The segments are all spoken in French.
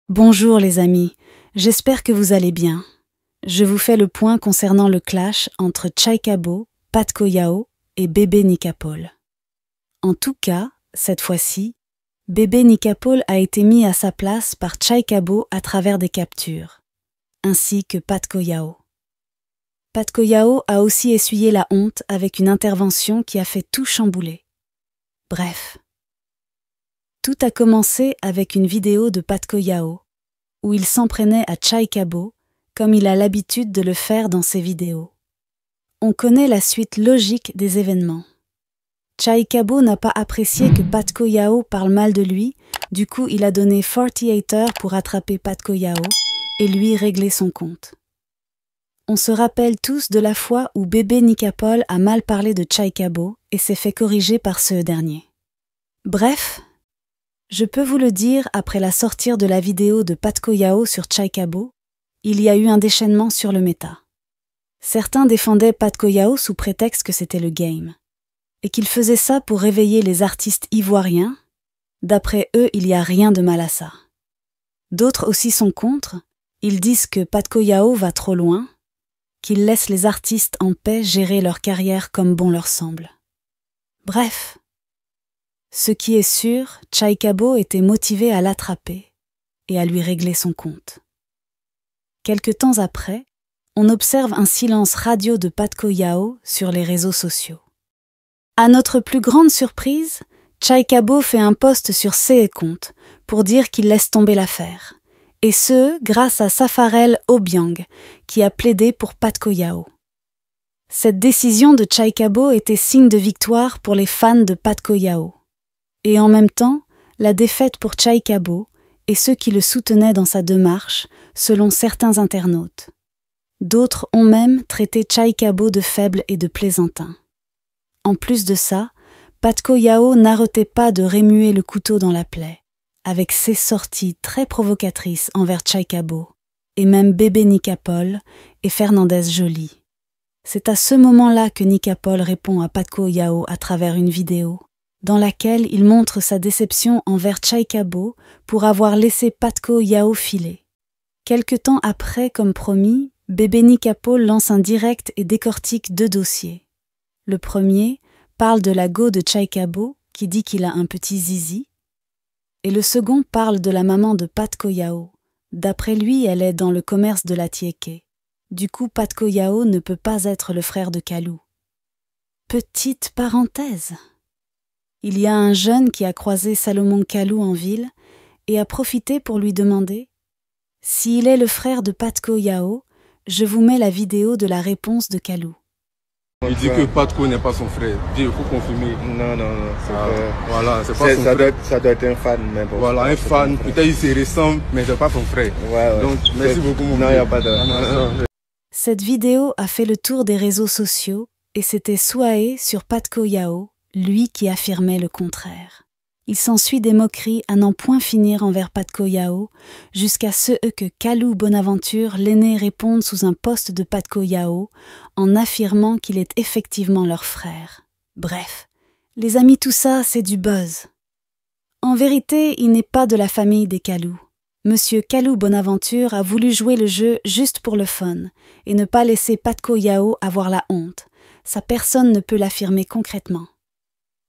Bonjour les amis, j'espère que vous allez bien. Je vous fais le point concernant le clash entre Chaikabo, Pat Koyao et Bébé Nika-Paul. En tout cas, cette fois-ci, Bébé Nika-Paul a été mis à sa place par Chaikabo à travers des captures, ainsi que Pat Koyao. Pat Koyao a aussi essuyé la honte avec une intervention qui a fait tout chambouler. Bref. Tout a commencé avec une vidéo de Pat Koyao, où il s'en prenait à Chaikabo, comme il a l'habitude de le faire dans ses vidéos. On connaît la suite logique des événements. Chaikabo n'a pas apprécié que Pat Koyao parle mal de lui, du coup il a donné 48 heures pour attraper Pat Koyao et lui régler son compte. On se rappelle tous de la fois où Bébé Nika-Paul a mal parlé de Chaikabo et s'est fait corriger par ce dernier. Bref, je peux vous le dire, après la sortie de la vidéo de Pat Koyao sur Chaikabo, il y a eu un déchaînement sur le méta. Certains défendaient Pat Koyao sous prétexte que c'était le game, et qu'il faisait ça pour réveiller les artistes ivoiriens. D'après eux, il n'y a rien de mal à ça. D'autres aussi sont contre, ils disent que Pat Koyao va trop loin, qu'il laisse les artistes en paix gérer leur carrière comme bon leur semble. Bref. Ce qui est sûr, Chaikabo était motivé à l'attraper et à lui régler son compte. Quelque temps après, on observe un silence radio de Pat Koyao sur les réseaux sociaux. À notre plus grande surprise, Chaikabo fait un post sur ses comptes pour dire qu'il laisse tomber l'affaire, et ce, grâce à Safarel Obiang, qui a plaidé pour Pat Koyao. Cette décision de Chaikabo était signe de victoire pour les fans de Pat Koyao. Et en même temps, la défaite pour Chaikabo et ceux qui le soutenaient dans sa démarche, selon certains internautes. D'autres ont même traité Chaikabo de faible et de plaisantin. En plus de ça, Pat Koyao n'arrêtait pas de remuer le couteau dans la plaie, avec ses sorties très provocatrices envers Chaikabo, et même Bébé Nika-Paul et Fernandez Jolie. C'est à ce moment-là que Nika-Paul répond à Pat Koyao à travers une vidéo, dans laquelle il montre sa déception envers Chaikabo pour avoir laissé Pat Koyao filer. Quelque temps après, comme promis, Bébé Nika-Paul lance un direct et décortique 2 dossiers. Le premier parle de la go de Chaikabo, qui dit qu'il a un petit zizi, et le second parle de la maman de Pat Koyao. D'après lui, elle est dans le commerce de la tiéké. Du coup, Pat Koyao ne peut pas être le frère de Kalou. Petite parenthèse. Il y a un jeune qui a croisé Salomon Kalou en ville et a profité pour lui demander « S'il est le frère de Pat Koyao, je vous mets la vidéo de la réponse de Kalou. » Il dit que Pat Koyao n'est pas son frère. Il faut confirmer. Non, c'est pas... Voilà, c'est pas son frère. Ça doit être un fan. Mais bon, voilà, un fan. Peut-être il se ressemble, mais c'est pas son frère. Ouais. Donc, merci beaucoup, mon Non, il n'y a pas de... Cette vidéo a fait le tour des réseaux sociaux et c'était Souaé sur Pat Koyao, lui qui affirmait le contraire. Il s'ensuit des moqueries à n'en point finir envers Pat Koyao, jusqu'à ce que Kalou Bonaventure, l'aîné, réponde sous un post de Pat Koyao en affirmant qu'il est effectivement leur frère. Bref, les amis, tout ça, c'est du buzz. En vérité, il n'est pas de la famille des Kalou. Monsieur Kalou Bonaventure a voulu jouer le jeu juste pour le fun et ne pas laisser Pat Koyao avoir la honte. Ça, personne ne peut l'affirmer concrètement.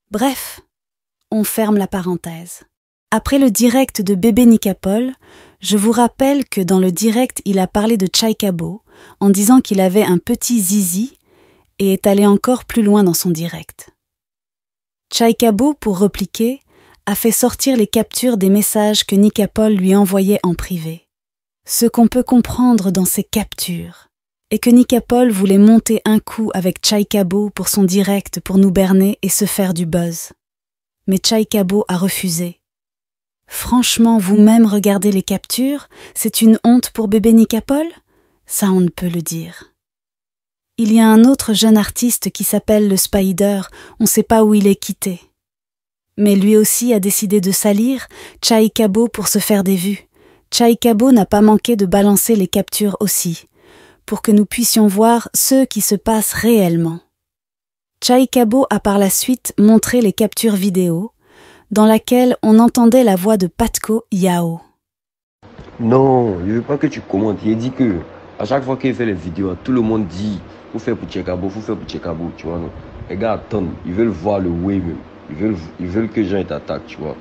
Bref, on ferme la parenthèse. Après le direct de Bébé Nika-Paul, je vous rappelle que dans le direct, il a parlé de Chaikabo en disant qu'il avait un petit zizi et est allé encore plus loin dans son direct. Chaikabo, pour repliquer, a fait sortir les captures des messages que Nika-Paul lui envoyait en privé. Ce qu'on peut comprendre dans ces captures est que Nika-Paul voulait monter un coup avec Chaikabo pour son direct pour nous berner et se faire du buzz. Mais Chaikabo a refusé. Franchement, vous-même regardez les captures, c'est une honte pour Bébé Nika-Paul ? Ça, on ne peut le dire. Il y a un autre jeune artiste qui s'appelle le Spider, on ne sait pas où il est quitté. Mais lui aussi a décidé de salir Chaikabo pour se faire des vues. Chaikabo n'a pas manqué de balancer les captures aussi, pour que nous puissions voir ce qui se passe réellement. Chaikabo a par la suite montré les captures vidéo, dans laquelle on entendait la voix de Patko Yao. Non, je veux pas que tu commentes. Il dit que à chaque fois qu'il fait les vidéos, tout le monde dit faut faire pour Tchekabo, faut faire pour Tchekabo, tu vois. Non? Les gars attendent, ils veulent voir le way même. Ils veulent que les gens t'attaquent, tu vois.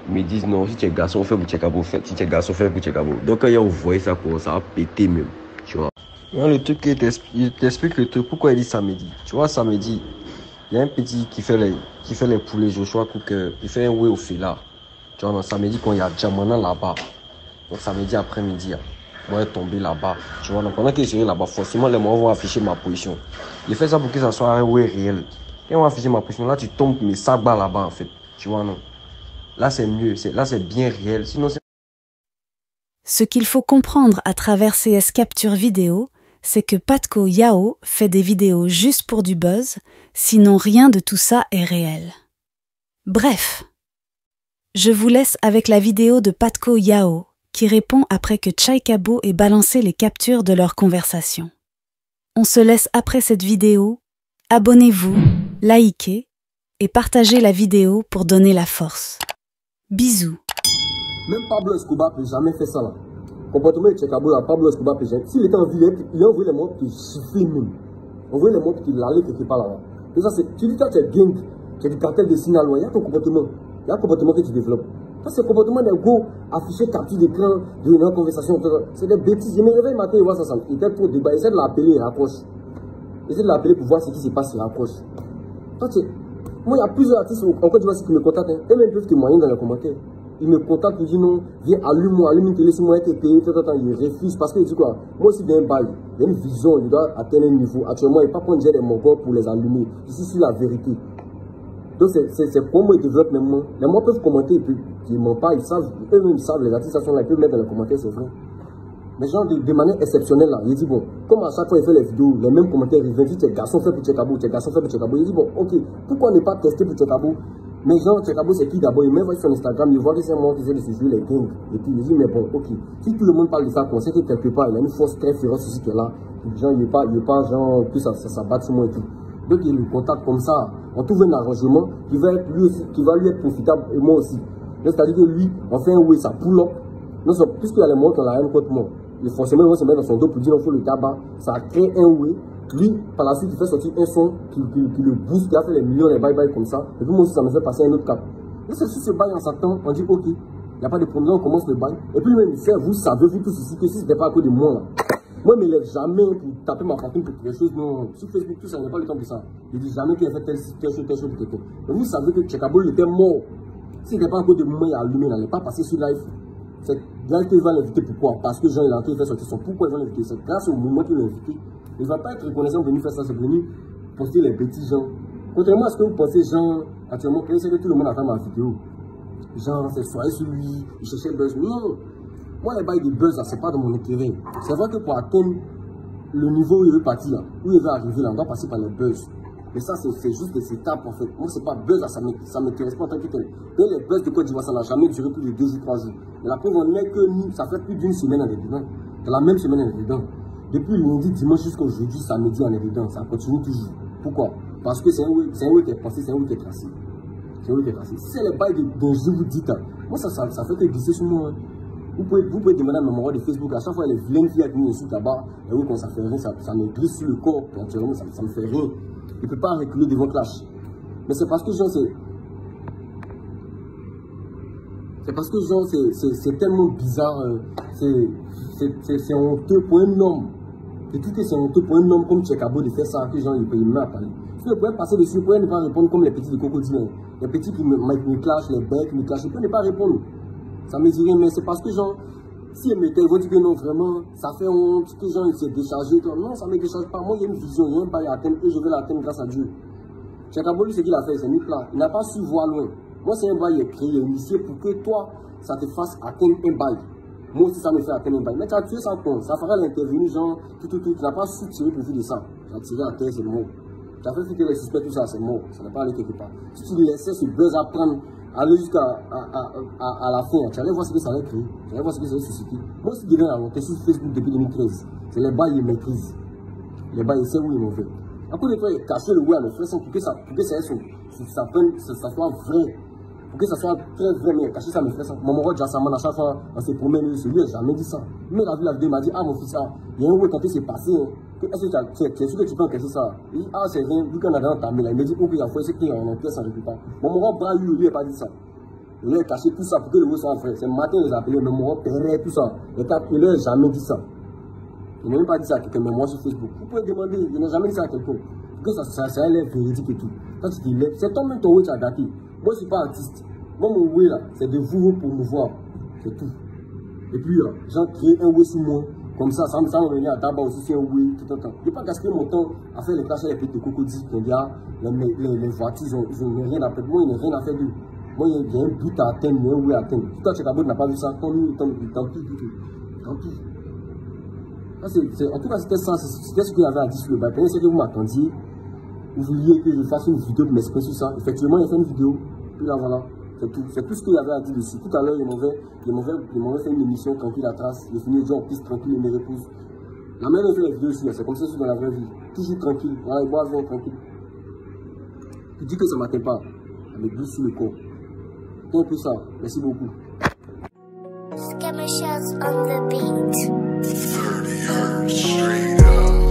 Mais ils disent non, si tu es garçon, fais pour Tchekabo, si tu es garçon, fais pour Tchekabo. Donc quand ils ont voyé ça, ça a pété même, tu vois. Non, le truc, il t'explique le truc, pourquoi il dit samedi. Tu vois, samedi, il y a un petit qui fait les poulets Joshua Cooker, il fait un way au fila. Tu vois, non, samedi, quand il y a Jamana là-bas. Donc samedi après-midi, moi je suis tombé là-bas. Tu vois, donc pendant que je suis là-bas, forcément les mots vont afficher ma position. Il fait ça pour que ça soit un way réel. Quand on va afficher ma position, là tu tombes mes sacs bas là-bas en fait. Tu vois, non. Là c'est mieux, là c'est bien réel. Sinon c'est... Ce qu'il faut comprendre à travers CS captures vidéo, c'est que Patko Yao fait des vidéos juste pour du buzz, sinon rien de tout ça est réel. Bref, je vous laisse avec la vidéo de Patko Yao, qui répond après que Tchekabo ait balancé les captures de leur conversation. On se laisse après cette vidéo. Abonnez-vous, likez et partagez la vidéo pour donner la force. Bisous. Même Pablo Escobar peut jamais faire ça là. Comportement de Tchekabo, Pablo Escobar peut jamais. S'il était en ville, il a envoyé les montres qui sifflaient même. On envoyé les montres qui l'allaient quelque part là-bas. Et ça, c'est, tu dis que tu es gang, tu es du cartel de Sinaloa, il y a ton comportement. Il y a un comportement que tu développes. Ça, c'est le comportement des go afficher capture d'écran de une conversation. C'est des bêtises. Je me réveille le matin et vois ça. Il était trop débat. Essaie de l'appeler, il raccroche. Essaie de l'appeler pour voir ce qui se passe, il raccroche. Moi, il y a plusieurs artistes en Côte d'Ivoire qui me contactent. Hein. Eux-mêmes peuvent témoigner dans les commentaires. Ils me contactent, ils disent non, viens, allume-moi, allume une télé, si moi, être payé, il refuse. Parce qu'il dit quoi? Moi aussi, j'ai un bail. Il y a une vision, il doit atteindre un niveau. Actuellement, il ne pas prendre des mongols pour les allumer. Ici, c'est la vérité. Donc c'est comment ils développent les mots. Les mots peuvent commenter et puis ils mentent pas, ils savent, eux-mêmes savent, les artistes sont là, ils peuvent mettre dans les commentaires, c'est vrai. Mais genre de manière exceptionnelle là, il dit bon, comme à chaque fois il fait les vidéos, les mêmes commentaires, il dit tes garçons fait pour Tchekabo, tes garçons fait pour Tchekabo. Il dit bon, ok, pourquoi ne pas tester pour Tchekabo? Mais genre Tchekabo c'est qui d'abord? Il met sur Instagram, il voit que c'est moi qui essaie de se jouer les gangs. Et puis il dit mais bon, ok, si tout le monde parle de ça, on sait que quelque part il y a une force très féroce ici qui est là. Genre il n'est pas genre que ça bat sur moi et tout. Donc il me contacte comme ça, on trouve un arrangement qui va lui être profitable et moi aussi. C'est-à-dire que lui, on fait un way, ça pull up. Puisqu'il y a les mots qu'on a un contre moi, et forcément ils vont se mettre dans son dos pour dire qu'il faut le tabac, ça crée un way. Lui, par la suite, il fait sortir un son qui le booste, qui a fait les millions, les bye-bye comme ça. Et puis moi aussi, ça me fait passer un autre cap. Et c'est sur ce bail en s'attend, on dit ok, il n'y a pas de problème, on commence le bail. Et puis lui-même, il fait, vous savez, vous tous ici, que si ce n'était pas à cause de moi là. Moi, je ne me lève jamais pour taper ma fortune pour quelque chose. Non, sur Facebook, tout ça, il n'y a pas le temps pour ça. Je ne dis jamais qu'il a fait telle chose pour quelqu'un. Mais vous savez que Tchekabo, il était mort. S'il n'était pas à cause de moi, il a allumé, il n'allait pas passer sur live. C'est là qu'il va l'inviter. Pourquoi? Parce que Jean, il a fait sortir son. Pourquoi il va l'inviter? C'est grâce au moment qu'il l'a invité. Il ne va pas être reconnaissant de venir faire ça, c'est venu poster les petits gens. Contrairement à ce que vous pensez, Jean, actuellement, que c'est que tout le monde a fait ma vidéo. Jean, c'est soirée sur lui, il cherchait le buzz. Non! Moi, les bails de buzz, ce n'est pas de mon intérêt. C'est vrai que pour atteindre le niveau où il veut partir, là, où il veut arriver, là, on doit passer par les buzz. Mais ça, c'est juste des étapes, en fait. Moi, c'est pas buzz, là, ça m'intéresse pas en tant que tel. Mais les buzz de Côte d'Ivoire, ça n'a jamais duré plus de 2 ou 3 jours. Mais la preuve, on est que nous, ça fait plus d'une semaine, on est dedans. Dans la même semaine, on est dedans. Depuis lundi, dimanche jusqu'à aujourd'hui, samedi, on est dedans. Ça continue toujours. Pourquoi? Parce que c'est un way qui est passé, c'est un way qui est tracé. C'est un way qui est tracé. Si c'est les bails dont je vous dis, moi, ça fait que glisser sur moi. Vous pouvez demander à ma maman de Facebook, à chaque fois, les vilaines filles qui nous insultent là-bas, et oui, quand ça fait rien, ça me glisse sur le corps, naturellement, ça me fait rien. Il ne peut pas reculer devant Clash. Mais c'est parce que, genre, c'est tellement bizarre, c'est honteux pour un homme. Et tout que c'est honteux pour un homme comme Tchekabo de faire ça, que genre, il peut y mettre à parler. Si vous pouvez passer dessus, vous pouvez ne pas répondre comme les petits de Crocodile. Les petits qui me clashent, les becs qui me clashent, vous pouvez ne pas répondre. Ça me dit rien, mais c'est parce que, genre, si ils vont dire que non, vraiment, ça fait honte, que genre, il s'est déchargé. Non, ça ne me décharge pas. Moi, il y a une vision, il y a un bail à atteindre et je vais l'atteindre grâce à Dieu. Tchekabo, lui, ce qu'il a fait, c'est mis plat. Il n'a pas su voir loin. Moi, c'est un bail qui est créé, initié pour que toi, ça te fasse atteindre un bail. Moi aussi, ça me fait atteindre un bail. Mais tu as tué ça con. Ça fera l'intervenir, genre, tout. Tu n'as pas su tirer profit de ça. Tu as tiré à terre, c'est mort. Tu as fait que les suspects, tout ça, c'est mort. Ça n'a pas allé quelque part. Si tu laissais ce buzz apprendre, aller jusqu'à la fin, tu allais voir ce que ça allait créer, tu allais voir ce que ça allait susciter. Moi, si je viens à sur Facebook depuis 2013, c'est les bails, ils maîtrisent. Les bails, ils savent où ils m'ont fait. Après, des fois, ils cachent le ouais à mes frères pour que ça soit vrai. Pour que ça soit très vrai, mais cacher ça me fait ça. Mon roi Jassaman, à chaque fois, on se promène, lui, n'a jamais dit ça. Mais la vidéo, il m'a dit, ah mon fils, il y a un way quand il s'est passé. Est-ce que tu es sûr que tu peux encaisser ça? Il dit, ah c'est rien, vu qu'on a dans ta main, il me dit, ok, il y a fait qu'il y a une pièce en récupère. Mon roi Bra, lui, n'a pas dit ça. Il a caché tout ça pour que le way soit vrai. C'est le matin, il a appelé, mais mon roi Péré, tout ça. Il n'a jamais dit ça. Il n'a même pas dit ça à quelqu'un, mais moi sur Facebook. Vous pouvez demander, il n'a jamais dit ça à quelqu'un. Que ça a l'air véridique et tout. Quand tu dis, c'est toi-même ton way qui a gâté. Moi, je ne suis pas artiste. Moi, mon way là, c'est de vous promouvoir. C'est tout. Et puis, j'ai créé un way sur moi. Comme ça me venir à tabac aussi sur un way tout le temps. Je ne vais pas gaspiller mon temps à faire les tâches avec les petits cocodis. Les voitures, ils n'ont rien à faire. Moi, il n'y a rien à faire d'eux. Moi, il y a un but à atteindre, il y a un way à atteindre. Si toi, Chekabo n'a pas vu ça, tant pis. Tant pis. En tout cas, c'était ça. C'était ce qu'il y avait à dire sur le bail. C'est que vous m'attendiez. Vous vouliez que je fasse une vidéo pour m'exprimer sur ça. Effectivement, il a fait une vidéo. Puis là, voilà. C'est tout. C'est tout ce qu'il y avait à dire dessus. Tout à l'heure, il m'avait fait une émission tranquille à trace. Il finit en piste tranquille et me repose. La même fait la vidéo aussi. C'est comme ça dans la vraie vie. Toujours tranquille. Voilà, il boit vin tranquille. Tu dis que ça ne m'atteint pas. Avec douce sur le corps. C'est un peu ça. Merci beaucoup. Scammer shots on the beat. 30 hertz straight up.